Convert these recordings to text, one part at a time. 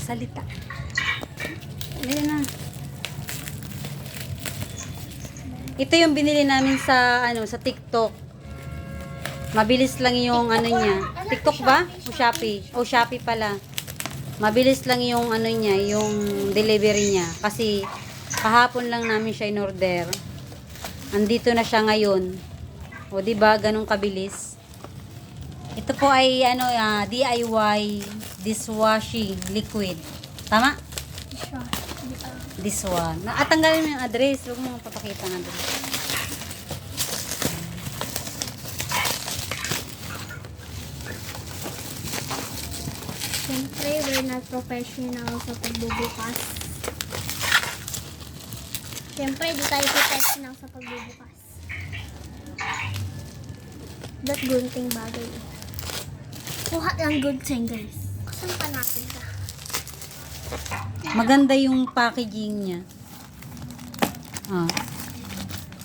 Salita. Ayan na. Ito yung binili namin sa sa TikTok. Mabilis lang yung niya. TikTok ba? O Shopee? O Shopee pala. Mabilis lang yung niya, yung delivery niya. Kasi kahapon lang namin siya in-order. Andito na siya ngayon. O di ba ganun kabilis? Ito po ay DIY dishwashing liquid. Tama? This one. Tanggalin mo yung address. Huwag mo papakita ng address. Siyempre, we're not professional sa pagbubukas. Siyempre, di tayo professional sa pagbubukas. That gunting bagay. Kuha ng gunting, guys. Kasan pa natin ka? Maganda yung packaging niya.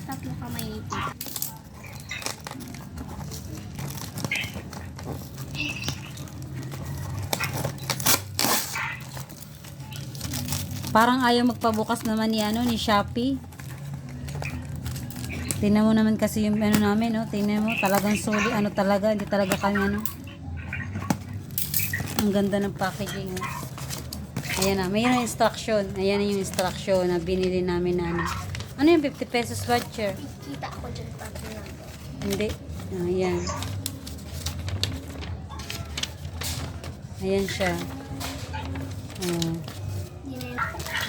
Tatlo kamay ni Tita. Parang ayaw magpabukas naman ni Shopee. Tingnan mo naman kasi yung namin, no? Tingnan mo, talagang suli, talaga, hindi talaga kami, Ang ganda ng packaging, Ayan na, may instruction. Ayan yung instruction na binili namin na Ano yung 50 pesos voucher? Kita ko dyan tatlo lang. Hindi. Ayan. Ayan siya.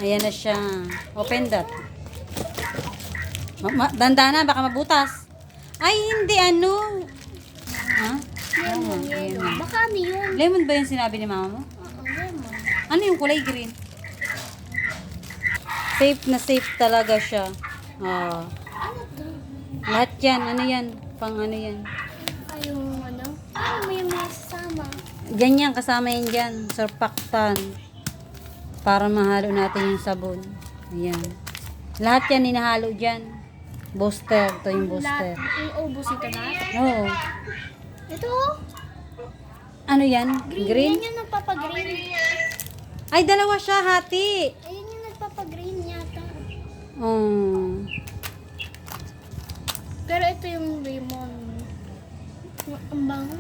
Ayan na siya. Open that. Dandana, baka mabutas. Ay, hindi Ha? Lemon, yellow. Baka ano yun? Lemon ba yung sinabi ni mama mo? Lemon. Ano yung kulay green? Safe na safe talaga siya. Ano to? Lahat yan. Ano yan? Pang yan? Ay, yung may mga sasama. Ganyan, kasama yan dyan. Surfactant. Para mahalo natin yung sabon. Ayan. Lahat yan hinahalo dyan. Booster. Ito yung booster. Ubus ito na? Oo. Ito? Ano yan? Green? Yan yung nagpapagreen. Ay, dalawa siya, hati. Ayun yung nagpapagreen yata. Pero ito yung lemon. Ang bango.